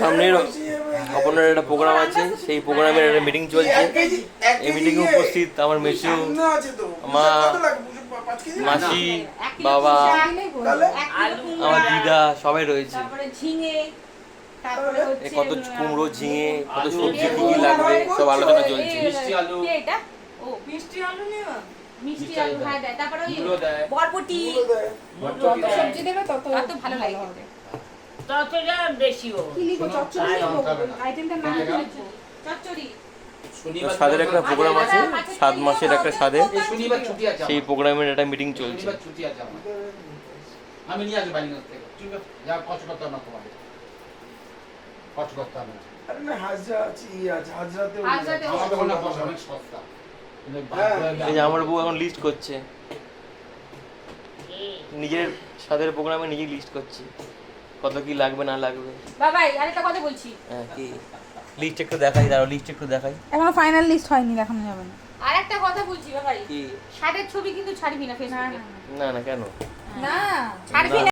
সামনের আপনার একটা প্রোগ্রাম আছে, সেই প্রোগ্রামের একটা মিটিং চলছে। এই মিটিংয়ে উপস্থিত আমার মেসু, মা, মাসি, বাবা, আমার দিদা সবাই রয়েছে। কত কুমড়ো, ঝিঙে, কত সবজি কি কি লাগবে সব আলোচনা চলছে। মিষ্টি আলু, মিষ্টি আলু নিও, মিষ্টি আলু হ্যাঁ দেয়, তারপরে ওই গুলো দেয়, বরবটি, বরবটি যত দেয়। সবজি দেবে তত তত ভালো লাগে খেতে। ততটা বেশিও কি লিখো চচ্চড়ি লিখো আইটেমটার নাম কি লিখো চচ্চড়ি। শনিবার স্বাদের একটা প্রোগ্রাম আছে, 7 মাসের একটা স্বাদের, এই শনিবার ছুটি আছে সেই আমার। প্রোগ্রামের একটা মিটিং চলছে। শনিবার ছুটি আছে আমার। আমি নিয়ে আসবো বাড়ি থেকে। ঠিক আছে, যা কষ্ট করতে হবে না তোমাকে। কষ্ট করতে হবে না। আরে না হাজরা আছে হাজরাতে হাজরাতে আমাদের ওখানে বসে অনেক সস্তা। কিন্তু এই যে আমার বউ এখন লিস্ট করছে, নিজের স্বাদের প্রোগ্রামে নিজেই লিস্ট করছে কত কি লাগবে না লাগবে। বাবাই আরেকটা কথা বলছি, হ্যাঁ কি লিস্ট একটু দেখাই, দাঁড়াও লিস্ট একটু দেখাই। এখনো ফাইনাল লিস্ট হয়নি, দেখানো যাবে না। আরেকটা কথা বলছি বাবাই, কি? শাড়ির ছবি কিন্তু ছাড়বি না ফেসবুকে। না না কেন? না ছাড়বি না।